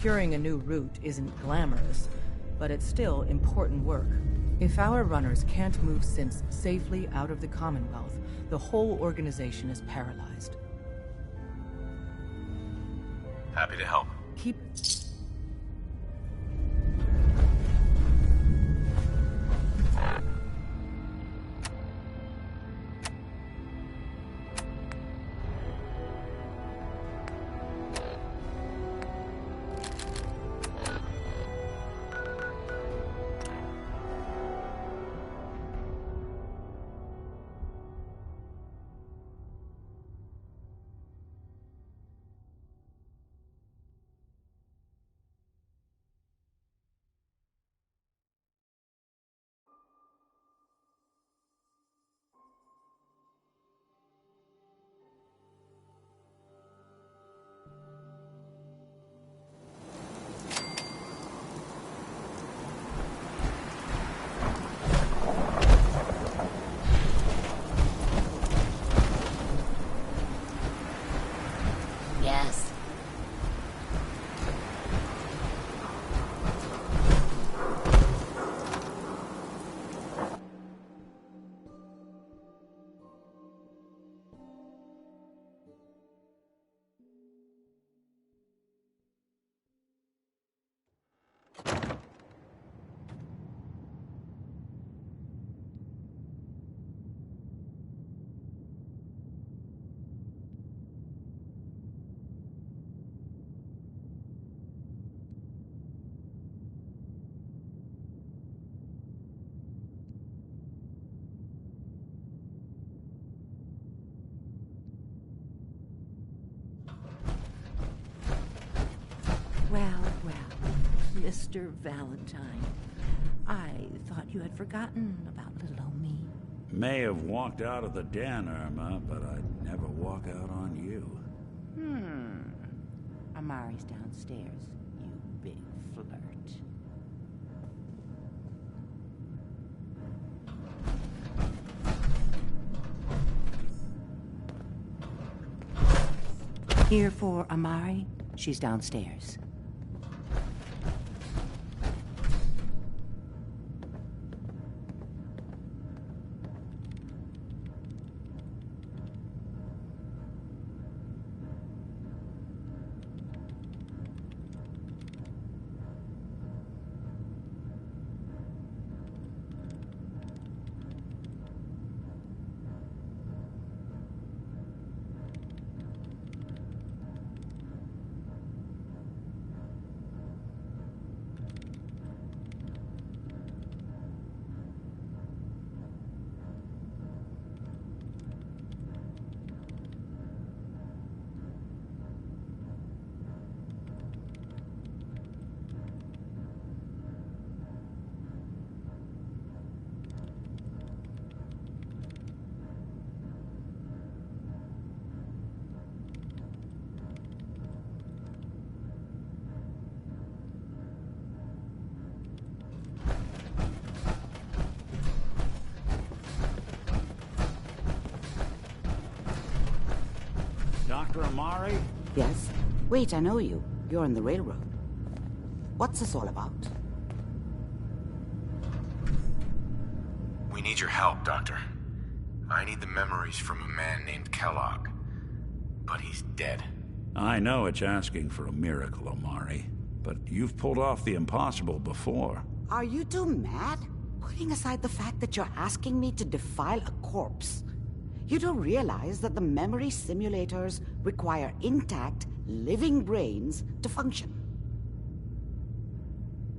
Securing a new route isn't glamorous, but it's still important work. If our runners can't move synths safely out of the Commonwealth, the whole organization is paralyzed. Happy to help. Keep... Yes. Well, Mr. Valentine, I thought you had forgotten about little old me. May have walked out of the den, Irma, but I'd never walk out on you. Amari's downstairs, you big flirt. Here for Amari? She's downstairs. Dr. Amari? Yes? Wait, I know you. You're on the railroad. What's this all about? We need your help, Doctor. I need the memories from a man named Kellogg. But he's dead. I know it's asking for a miracle, Amari, but you've pulled off the impossible before. Are you two mad? Putting aside the fact that you're asking me to defile a corpse, you don't realize that the memory simulators require intact, living brains to function.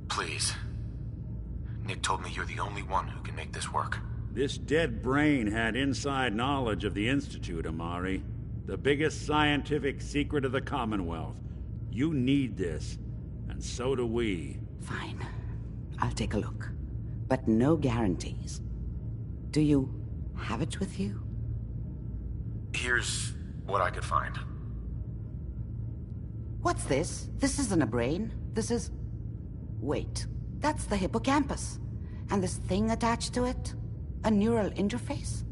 Please. Nick told me you're the only one who can make this work. This dead brain had inside knowledge of the Institute, Amari. The biggest scientific secret of the Commonwealth. You need this, and so do we. Fine. I'll take a look. But no guarantees. Do you have it with you? Here's what I could find. What's this? This isn't a brain. This is... Wait. That's the hippocampus. And this thing attached to it? A neural interface?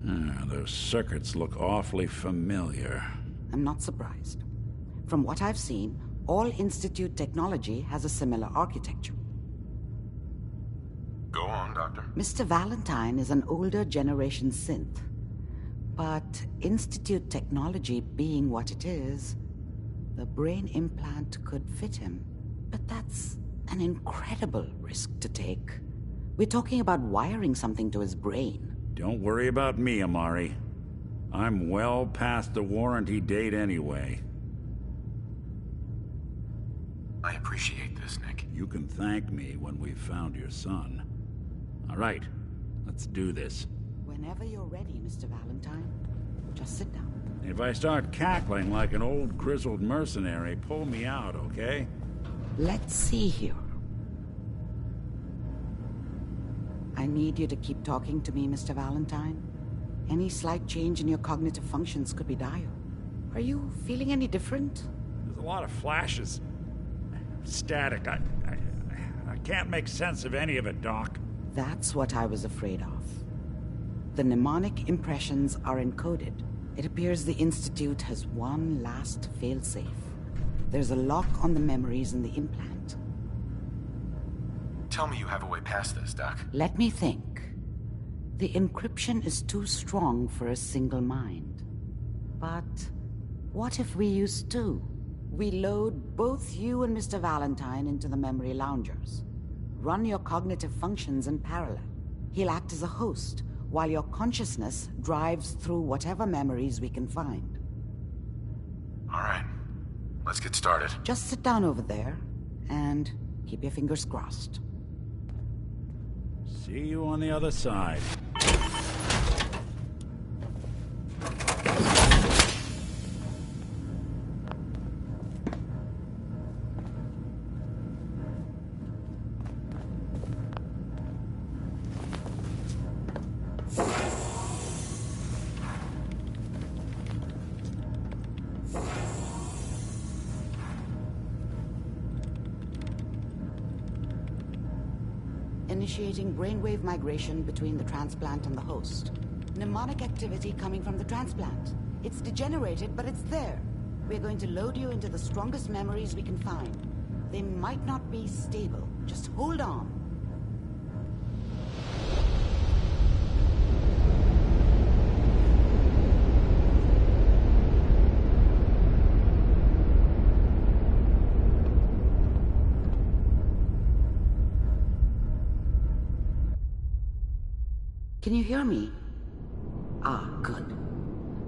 Those circuits look awfully familiar. I'm not surprised. From what I've seen, All Institute technology has a similar architecture. Go on, Doctor. Mr. Valentine is an older generation synth. But Institute technology being what it is, the brain implant could fit him. But that's an incredible risk to take. We're talking about wiring something to his brain. Don't worry about me, Amari. I'm well past the warranty date anyway. I appreciate this, Nick. You can thank me when we've found your son. All right, let's do this. Whenever you're ready, Mr. Valentine, just sit down. If I start cackling like an old grizzled mercenary, pull me out, okay? Let's see here. I need you to keep talking to me, Mr. Valentine. Any slight change in your cognitive functions could be dire. Are you feeling any different? There's a lot of flashes. Static. I can't make sense of any of it, Doc. That's what I was afraid of. The mnemonic impressions are encoded. It appears the Institute has one last failsafe. There's a lock on the memories in the implant. Tell me you have a way past this, Doc. Let me think. The encryption is too strong for a single mind. But what if we use two? We load both you and Mr. Valentine into the memory loungers. Run your cognitive functions in parallel. He'll act as a host, while your consciousness drives through whatever memories we can find. All right. Let's get started. Just sit down over there, and keep your fingers crossed. See you on the other side. Initiating brainwave migration between the transplant and the host. Mnemonic activity coming from the transplant. It's degenerated, but it's there. We're going to load you into the strongest memories we can find. They might not be stable. Just hold on. Can you hear me? Ah, good.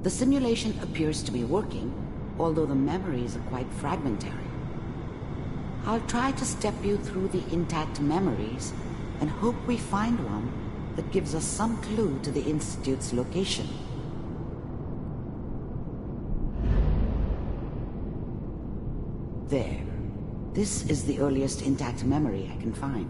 The simulation appears to be working, although the memories are quite fragmentary. I'll try to step you through the intact memories and hope we find one that gives us some clue to the Institute's location. There. This is the earliest intact memory I can find.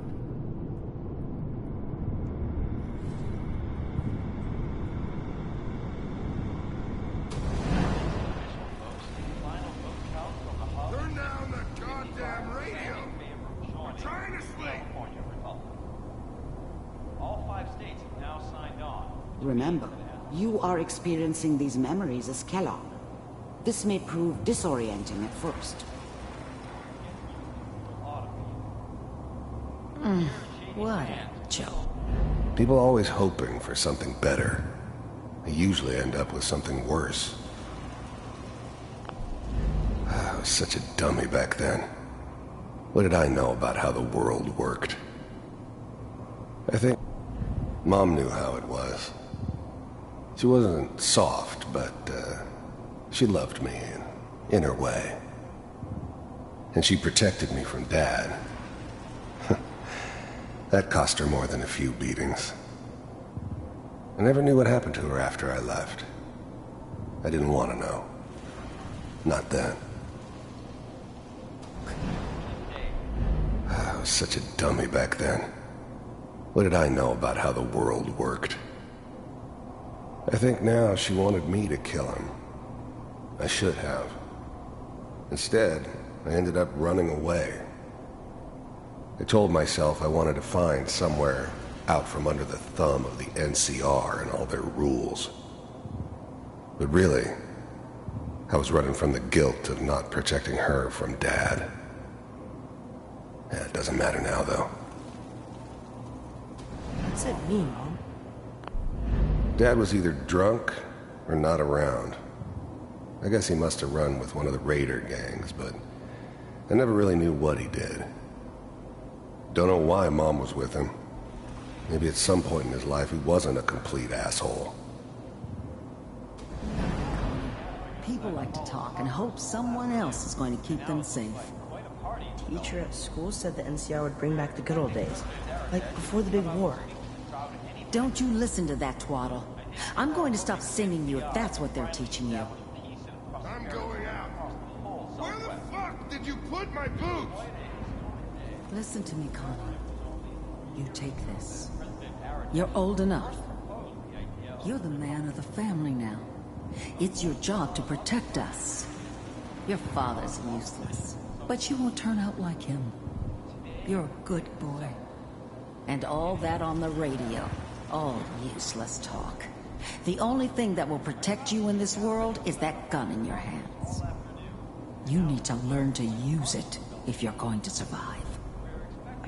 Remember, you are experiencing these memories as Kellogg. This may prove disorienting at first. What a joke. People always hoping for something better. They usually end up with something worse. I was such a dummy back then. What did I know about how the world worked? I think Mom knew how it was. She wasn't soft, but she loved me in her way. And she protected me from Dad. That cost her more than a few beatings. I never knew what happened to her after I left. I didn't want to know. Not then. I was such a dummy back then. What did I know about how the world worked? I think now she wanted me to kill him. I should have. Instead, I ended up running away. I told myself I wanted to find somewhere out from under the thumb of the NCR and all their rules. But really, I was running from the guilt of not protecting her from Dad. Yeah, it doesn't matter now, though. What's it mean, Mom? Dad was either drunk or not around. I guess he must have run with one of the raider gangs, but I never really knew what he did. Don't know why Mom was with him. Maybe at some point in his life he wasn't a complete asshole. People like to talk and hope someone else is going to keep them safe. Teacher at school said the NCR would bring back the good old days, like before the big war. Don't you listen to that twaddle. I'm going to stop singing you if that's what they're teaching you. I'm going out. Where the fuck did you put my boots? Listen to me, Connie. You take this. You're old enough. You're the man of the family now. It's your job to protect us. Your father's useless, but you won't turn out like him. You're a good boy. And all that on the radio, all useless talk. The only thing that will protect you in this world is that gun in your hands. You need to learn to use it if you're going to survive.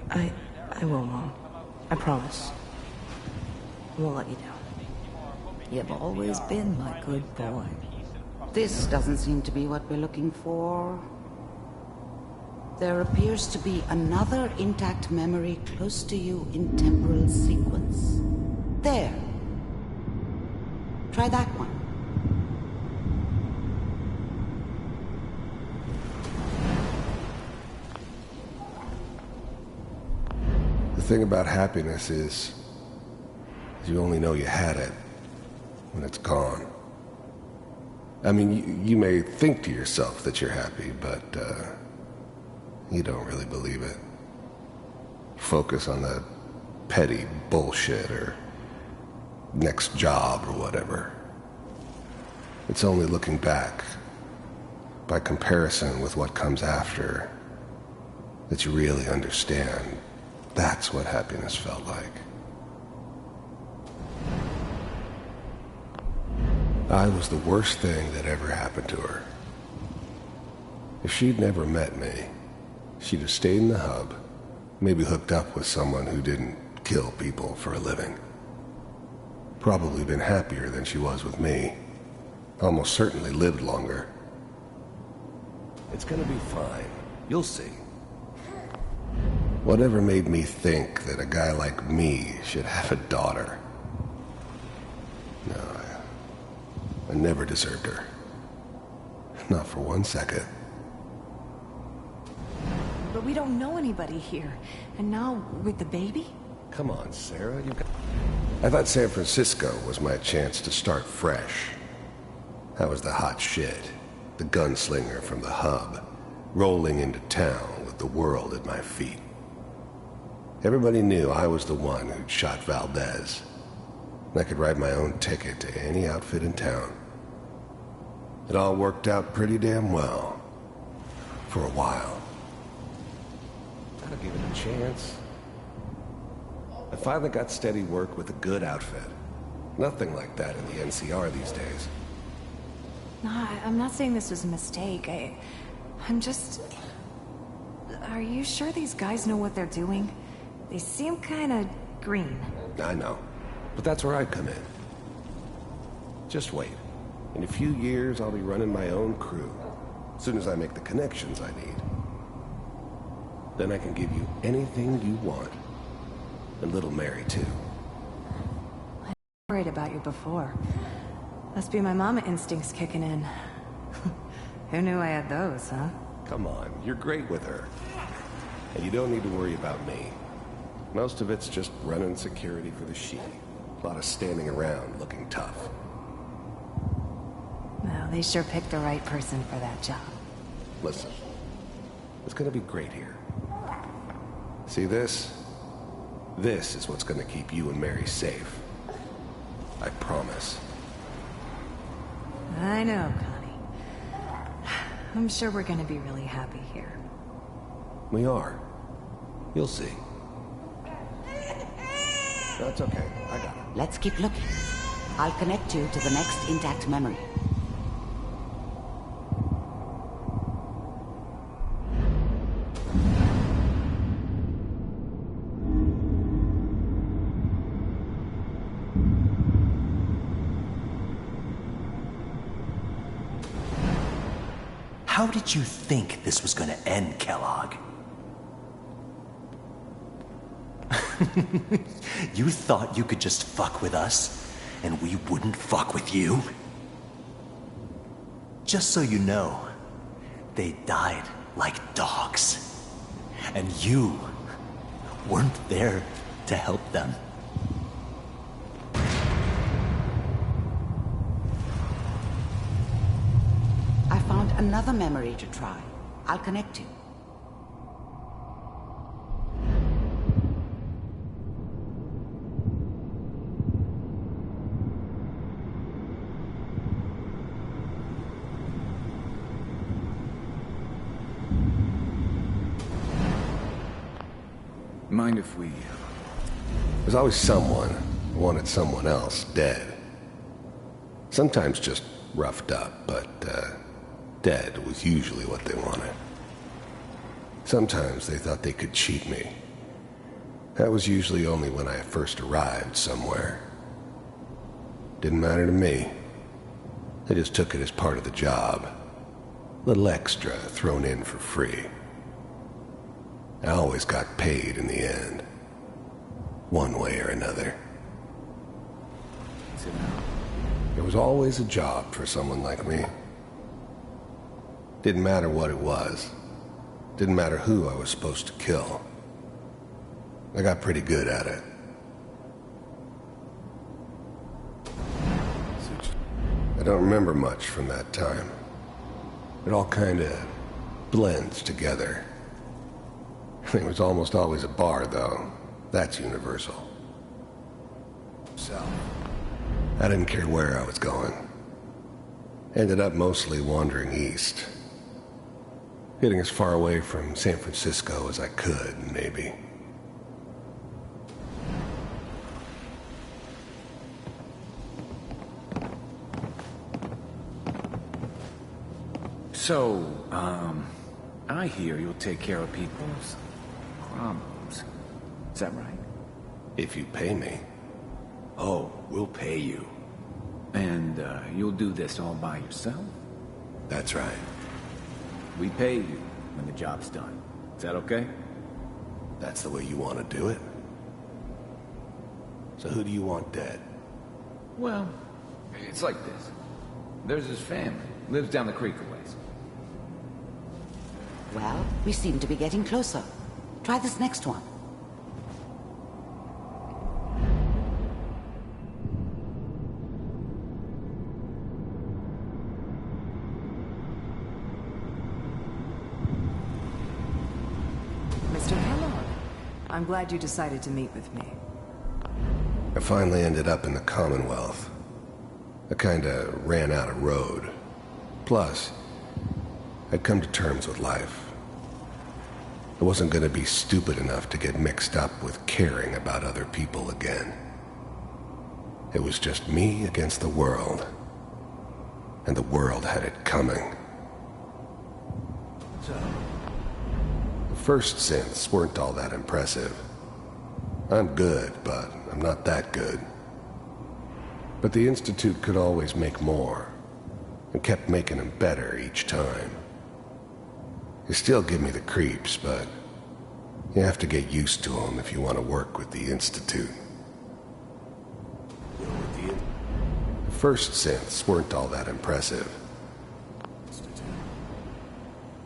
I will, Mom. I promise. I won't let you down. You've always been my good boy. This doesn't seem to be what we're looking for. There appears to be another intact memory close to you in temporal sequence. There. Try that one. The thing about happiness is you only know you had it when it's gone. I mean, you may think to yourself that you're happy, but you don't really believe it. Focus on that petty bullshit or next job or whatever. It's only looking back, by comparison with what comes after, that you really understand. That's what happiness felt like. I was the worst thing that ever happened to her. If she'd never met me, she'd have stayed in the hub, maybe hooked up with someone who didn't kill people for a living. Probably been happier than she was with me. Almost certainly lived longer. It's gonna be fine. You'll see. Whatever made me think that a guy like me should have a daughter? No, I never deserved her. Not for 1 second. But we don't know anybody here. And now, with the baby? Come on, Sarah, I thought San Francisco was my chance to start fresh. I was the hot shit, the gunslinger from the hub, rolling into town with the world at my feet. Everybody knew I was the one who'd shot Valdez. And I could write my own ticket to any outfit in town. It all worked out pretty damn well. For a while. Gotta give it a chance. I finally got steady work with a good outfit. Nothing like that in the NCR these days. No, I'm not saying this was a mistake. I'm just... Are you sure these guys know what they're doing? They seem kinda green. I know. But that's where I come in. Just wait. In a few years, I'll be running my own crew. As soon as I make the connections I need. Then I can give you anything you want. And little Mary, too. I was worried about you before. Must be my mama instincts kicking in. Who knew I had those, huh? Come on, you're great with her. And you don't need to worry about me. Most of it's just running security for the sheik. A lot of standing around looking tough. Well, they sure picked the right person for that job. Listen, it's gonna be great here. See this? This is what's gonna keep you and Mary safe. I promise. I know, Connie. I'm sure we're gonna be really happy here. We are. You'll see. That's okay. I got it. Let's keep looking. I'll connect you to the next intact memory. How did you think this was gonna end, Kellogg? You thought you could just fuck with us, and we wouldn't fuck with you? Just so you know, they died like dogs. And you weren't there to help them. I found another memory to try. I'll connect you. Mind if we... There's always someone who wanted someone else dead. Sometimes just roughed up, but dead was usually what they wanted. Sometimes they thought they could cheat me. That was usually only when I first arrived somewhere. Didn't matter to me. They just took it as part of the job. Little extra thrown in for free. I always got paid in the end. One way or another. There was always a job for someone like me. Didn't matter what it was. Didn't matter who I was supposed to kill. I got pretty good at it. I don't remember much from that time. It all kinda blends together. There was almost always a bar, though. That's universal. So, I didn't care where I was going. Ended up mostly wandering east. Getting as far away from San Francisco as I could, maybe. So, I hear you'll take care of people's problems. Is that right? If you pay me. Oh, we'll pay you. And, you'll do this all by yourself? That's right. We pay you when the job's done. Is that okay? That's the way you want to do it? So who do you want dead? Well, it's like this. There's his family. Lives down the creek a ways. Well, we seem to be getting closer. Try this next one. Mr. Kaldmar, I'm glad you decided to meet with me. I finally ended up in the Commonwealth. I kinda ran out of road. Plus, I'd come to terms with life. I wasn't gonna be stupid enough to get mixed up with caring about other people again. It was just me against the world. And the world had it coming. The first synths weren't all that impressive. I'm good, but I'm not that good. But the Institute could always make more, and kept making them better each time. They still give me the creeps, but you have to get used to them if you want to work with the Institute. The first synths weren't all that impressive.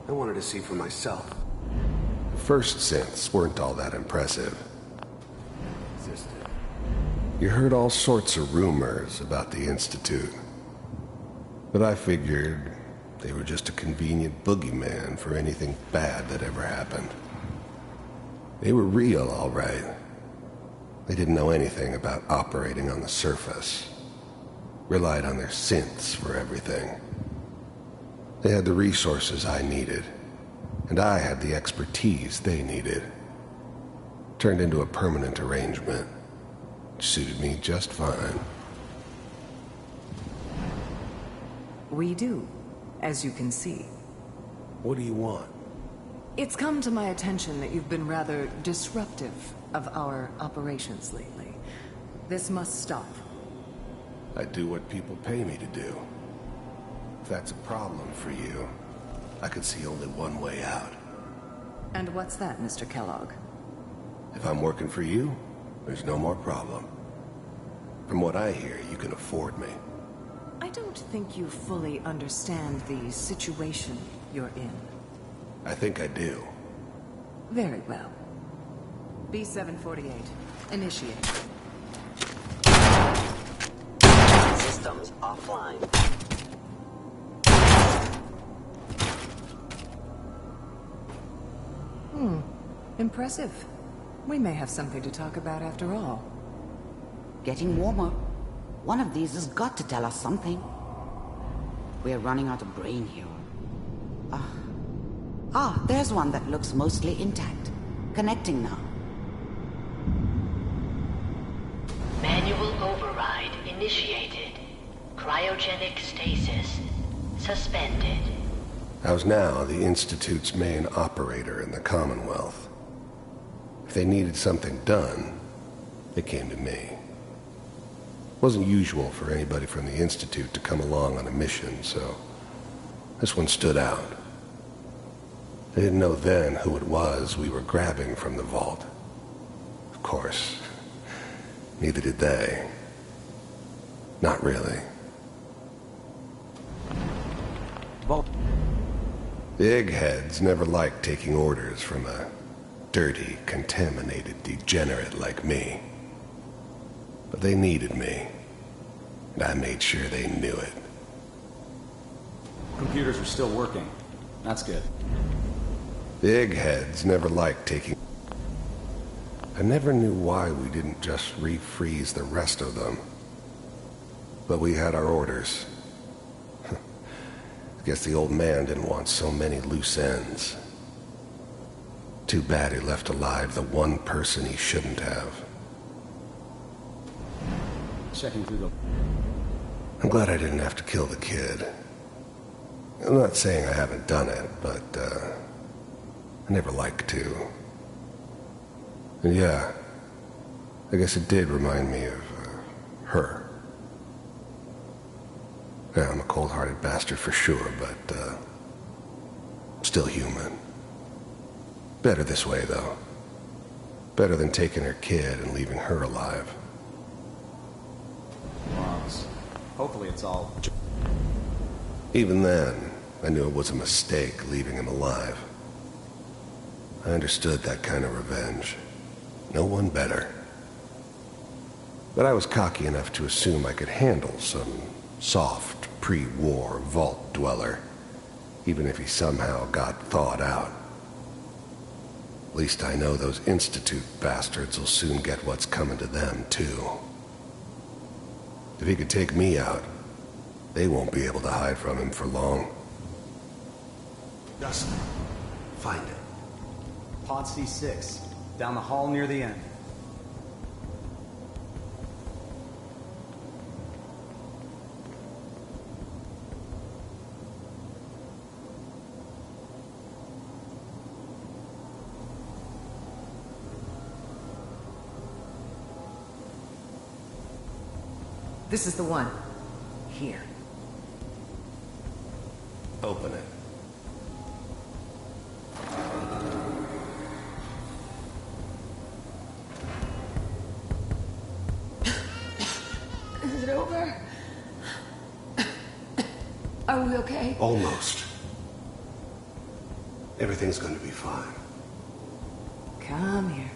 I wanted to see for myself. The first synths weren't all that impressive. You heard all sorts of rumors about the Institute. But I figured they were just a convenient boogeyman for anything bad that ever happened. They were real, all right. They didn't know anything about operating on the surface. Relied on their synths for everything. They had the resources I needed, and I had the expertise they needed. Turned into a permanent arrangement, which suited me just fine. We do, as you can see. What do you want? It's come to my attention that you've been rather disruptive of our operations lately. This must stop. I do what people pay me to do. If that's a problem for you, I could see only one way out. And what's that, Mr. Kellogg? If I'm working for you, there's no more problem. From what I hear, you can afford me. I don't think you fully understand the situation you're in. I think I do. Very well. B-748, initiate. Systems offline. Impressive. We may have something to talk about after all. Getting warmer. One of these has got to tell us something. We're running out of brain here. There's one that looks mostly intact. Connecting now. Manual override initiated. Cryogenic stasis suspended. I was now the Institute's main operator in the Commonwealth. If they needed something done, they came to me. It wasn't usual for anybody from the Institute to come along on a mission, so this one stood out. I didn't know then who it was we were grabbing from the vault. Of course, neither did they. Not really. Vault. The eggheads never liked taking orders from a dirty, contaminated degenerate like me. But they needed me, and I made sure they knew it. Computers are still working. That's good. The eggheads never liked taking... I never knew why we didn't just refreeze the rest of them. But we had our orders. I guess the old man didn't want so many loose ends. Too bad he left alive the one person he shouldn't have. Checking through the... I'm glad I didn't have to kill the kid. I'm not saying I haven't done it, but, I never liked to. And yeah, I guess it did remind me of, her. Yeah, I'm a cold-hearted bastard for sure, but, still human. Better this way, though. Better than taking her kid and leaving her alive. Logs. Hopefully it's all... Even then, I knew it was a mistake leaving him alive. I understood that kind of revenge. No one better. But I was cocky enough to assume I could handle some soft, pre-war vault dweller, even if he somehow got thawed out. At least I know those Institute bastards will soon get what's coming to them, too. If he could take me out, they won't be able to hide from him for long. Dustin, find it. Pod C6, down the hall near the end. This is the one. Here. Open it. Is it over? Are we okay? Almost. Everything's going to be fine. Come here.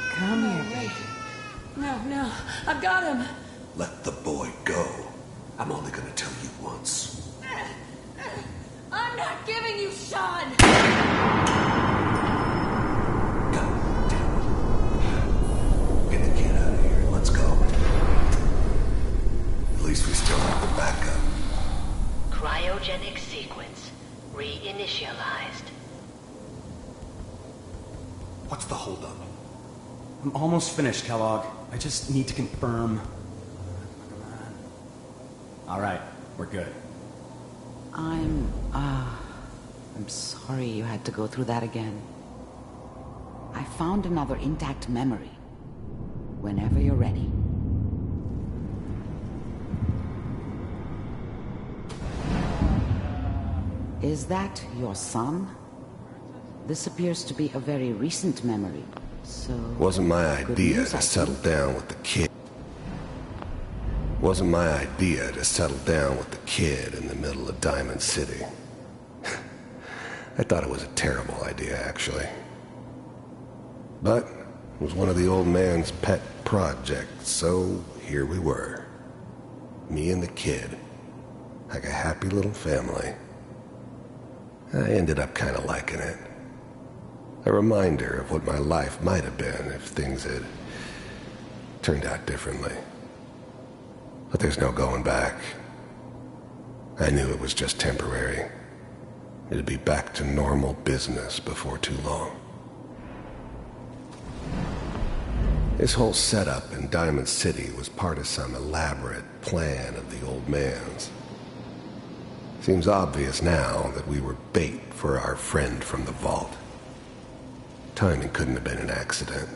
Come here, baby. No, I've got him. Let the boy go. I'm only going to tell you once. I'm not giving you Sean! God damn it. Get the kid out of here. Let's go. At least we still have the backup. Cryogenic sequence reinitialized. What's the holdup? I'm almost finished, Kellogg. I just need to confirm. All right, we're good. I'm sorry you had to go through that again. I found another intact memory. Whenever you're ready. Is that your son? This appears to be a very recent memory, so... Wasn't my idea to settle down with the kid. Wasn't my idea to settle down with the kid in the middle of Diamond City. I thought it was a terrible idea, actually. But it was one of the old man's pet projects, so here we were. Me and the kid. Like a happy little family. I ended up kind of liking it. A reminder of what my life might have been if things had turned out differently. But there's no going back. I knew it was just temporary. It'd be back to normal business before too long. This whole setup in Diamond City was part of some elaborate plan of the old man's. Seems obvious now that we were bait for our friend from the vault. Timing couldn't have been an accident.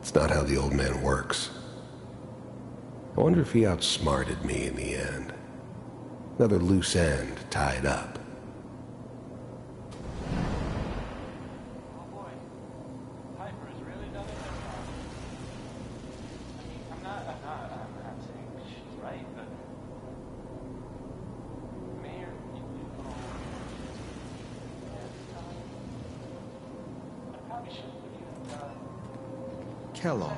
It's not how the old man works. I wonder if he outsmarted me in the end. Another loose end tied up. Kellogg.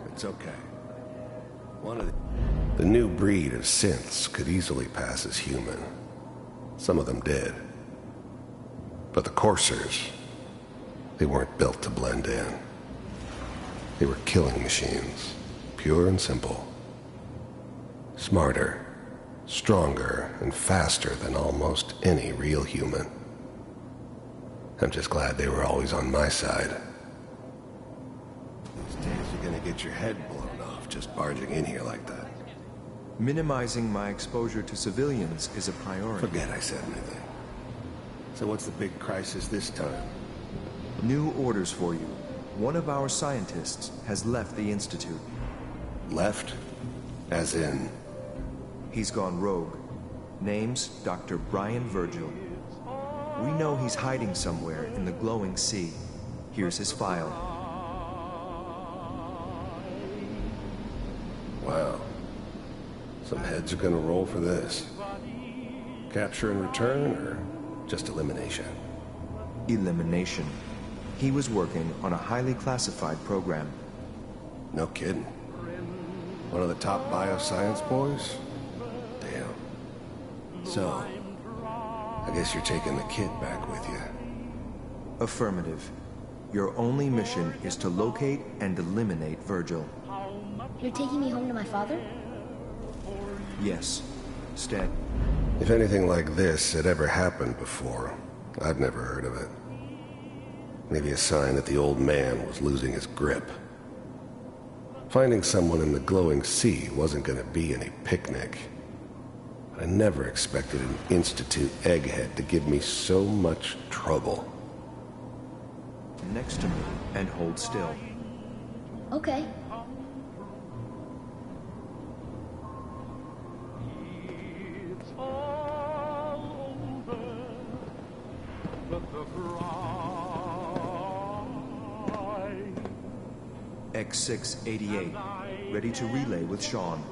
It's okay. The new breed of synths could easily pass as human. Some of them did. But the coursers, they weren't built to blend in. They were killing machines, pure and simple. Smarter, stronger, and faster than almost any real human. I'm just glad they were always on my side. These days you're gonna get your head blown off just barging in here like that. Minimizing my exposure to civilians is a priority. Forget I said anything. So what's the big crisis this time? New orders for you. One of our scientists has left the Institute. Left? As in? He's gone rogue. Name's Dr. Brian Virgil. We know he's hiding somewhere in the glowing sea. Here's his file. Wow. Some heads are gonna roll for this. Capture and return, or just elimination? Elimination. He was working on a highly classified program. No kidding. One of the top bioscience boys? Damn. So, I guess you're taking the kid back with you. Affirmative. Your only mission is to locate and eliminate Virgil. You're taking me home to my father? Yes. Stan. If anything like this had ever happened before, I'd never heard of it. Maybe a sign that the old man was losing his grip. Finding someone in the glowing sea wasn't going to be any picnic. But I never expected an Institute egghead to give me so much trouble. Next to me and hold still. Okay. X688, ready to relay with Sean.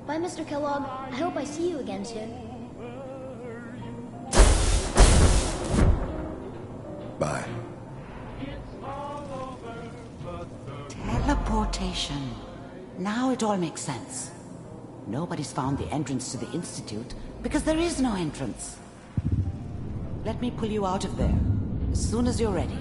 Bye, Mr. Kellogg. I hope I see you again soon. Bye. Teleportation. Now it all makes sense. Nobody's found the entrance to the Institute because there is no entrance. Let me pull you out of there as soon as you're ready.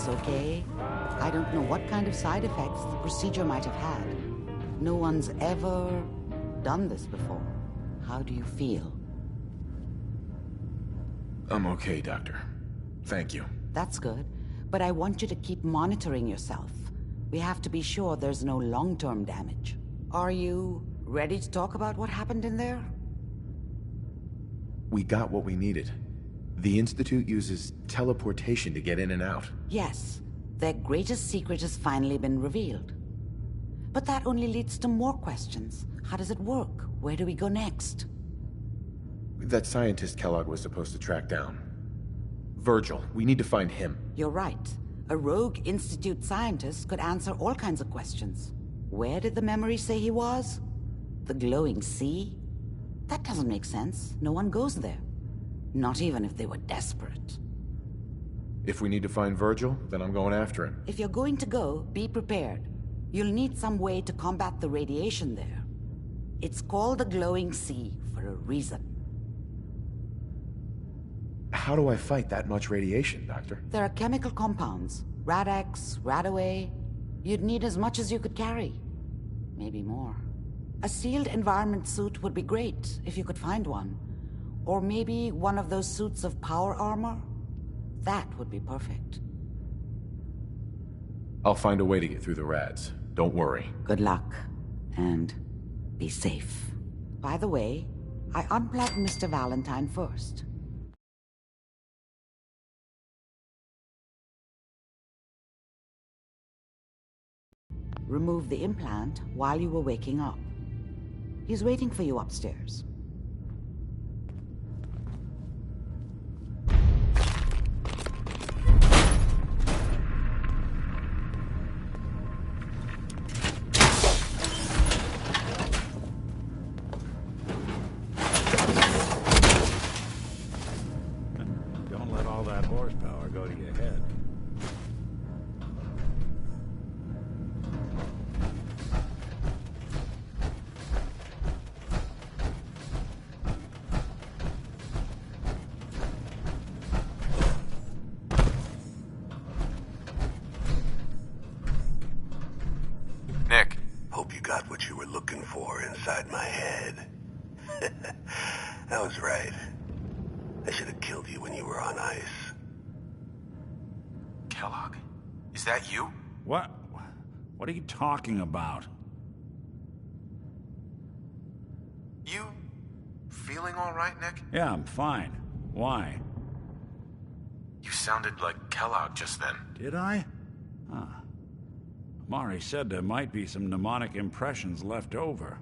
Okay? I don't know what kind of side effects the procedure might have had. No one's ever done this before. How do you feel? I'm okay, Doctor. Thank you. That's good, but I want you to keep monitoring yourself. We have to be sure there's no long-term damage. Are you ready to talk about what happened in there? We got what we needed. The Institute uses teleportation to get in and out. Yes, their greatest secret has finally been revealed. But that only leads to more questions. How does it work? Where do we go next? That scientist Kellogg was supposed to track down. Virgil, we need to find him. You're right. A rogue Institute scientist could answer all kinds of questions. Where did the memory say he was? The glowing sea? That doesn't make sense. No one goes there. Not even if they were desperate. If we need to find Virgil, then I'm going after him. If you're going to go, be prepared. You'll need some way to combat the radiation there. It's called the glowing sea for a reason. How do I fight that much radiation, Doctor? There are chemical compounds. Rad-X, Radaway. You'd need as much as you could carry. Maybe more. A sealed environment suit would be great, if you could find one. Or maybe one of those suits of power armor? That would be perfect. I'll find a way to get through the rads. Don't worry. Good luck. And be safe. By the way, I unplugged Mr. Valentine first. Remove the implant while you were waking up. He's waiting for you upstairs. Don't let all that horsepower go to your head. Nick. Hope you got what you were looking for inside my head. I was right. I should have killed you when you were on ice. Kellogg? Is that you? What? What are you talking about? You feeling all right, Nick? Yeah, I'm fine. Why? You sounded like Kellogg just then. Did I? Huh. Mari said there might be some mnemonic impressions left over.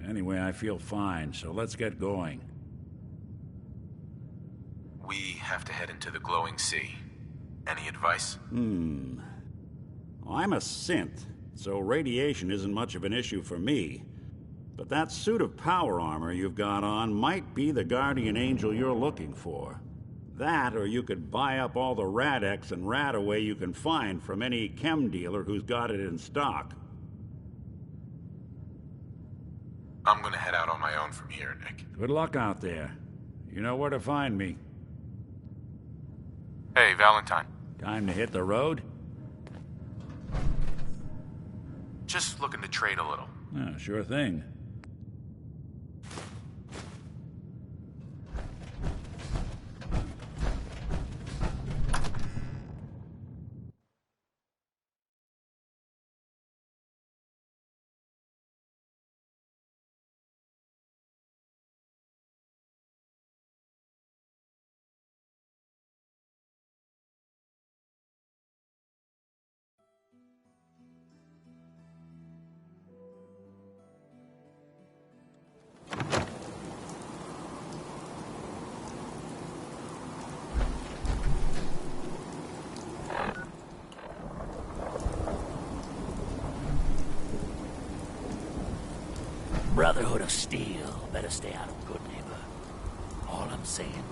Anyway, I feel fine, so let's get going. We have to head into the glowing sea. Any advice? Well, I'm a synth, so radiation isn't much of an issue for me. But that suit of power armor you've got on might be the guardian angel you're looking for. That, or you could buy up all the Rad-X and Radaway you can find from any chem dealer who's got it in stock. I'm gonna head out on my own from here, Nick. Good luck out there. You know where to find me. Hey, Valentine. Time to hit the road? Just looking to trade a little. Yeah, sure thing. Brotherhood of Steel. Better stay out of good neighbor. All I'm saying.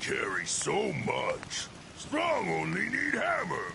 carry so much. Strong only need hammer.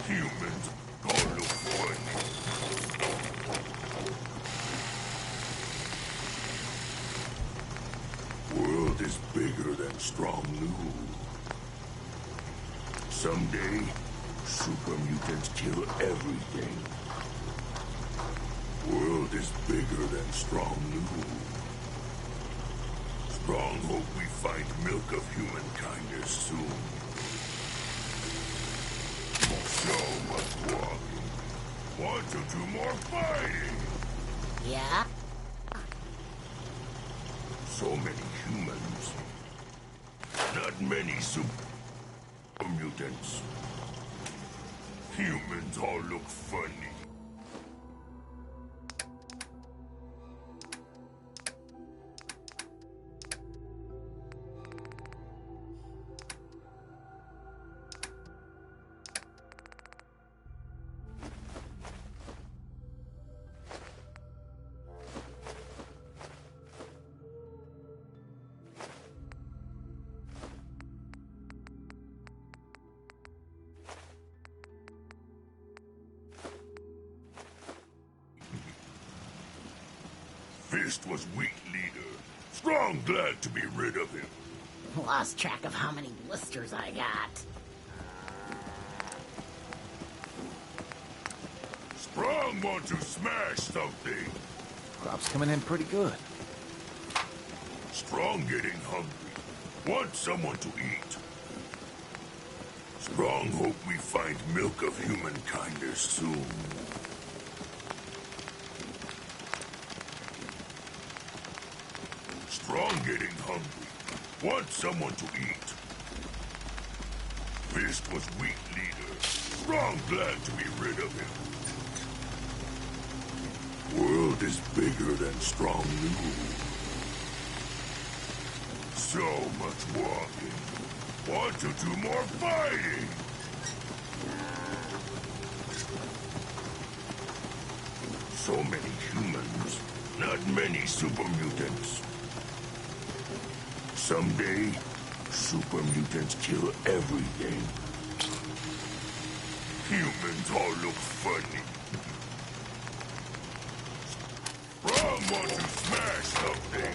Humans all look funny. World is bigger than Strong knew. Someday, super mutants kill everything. World is bigger than Strong knew. Strong hope we find milk of humankind soon. So much walking. Want to do more fighting? Yeah? So many humans. Not many super mutants. Humans all look funny. Fist was weak leader. Strong glad to be rid of him. Lost track of how many blisters I got. Strong want to smash something. Crop's coming in pretty good. Strong getting hungry. Want someone to eat. Strong hope we find milk of humankind soon. Strong getting hungry. Want someone to eat. Fist was weak leader. Strong glad to be rid of him. World is bigger than Strong knew. So much walking. Want to do more fighting. So many humans. Not many super mutants. Someday, super mutants kill everything. Humans all look funny. Strong want to smash something.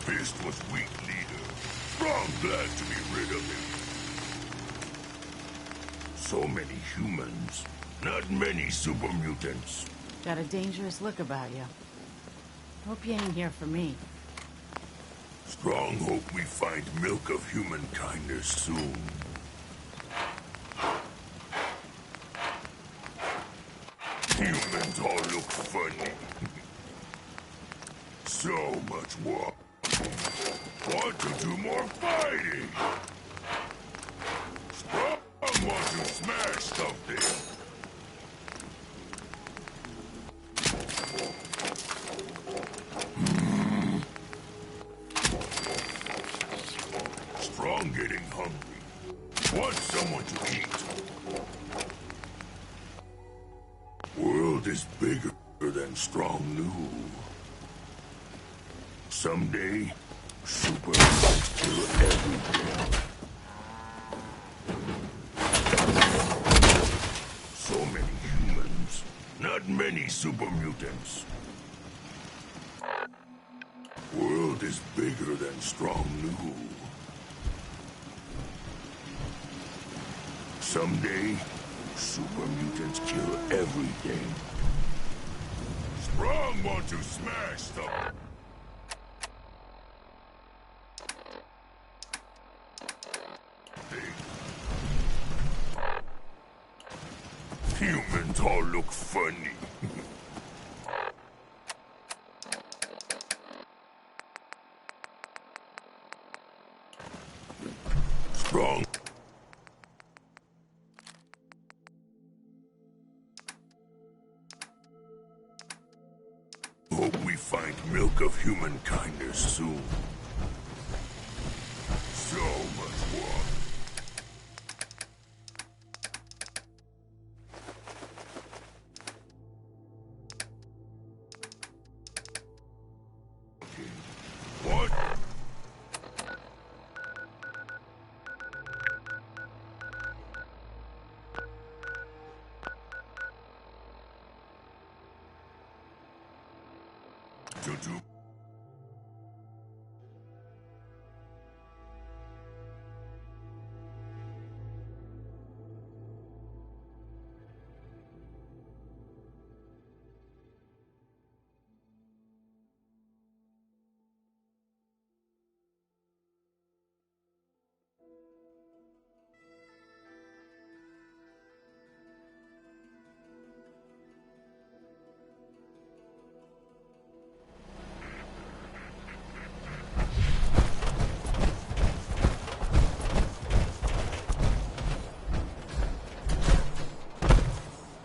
Fist was weak leader. Strong glad to be rid of him. So many humans. Not many super mutants. Got a dangerous look about you. Hope you ain't here for me. Strong hope we find milk of humankind soon. Humans all look funny. So much war. Want to do more fighting. Strong want to smash something. Strong getting hungry. Want someone to eat. World is bigger than Strong knew. Someday, super mutants kill everything. super mutants. World is bigger than Strong knew. Someday, super mutants kill everything. Strong want to smash them. Humans all look funny. Strong. Hope we find milk of human kindness soon. So much work. What? To do.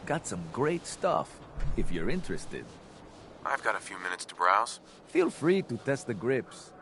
Got some great stuff, if you're interested. I've got a few minutes to browse. Feel free to test the grips.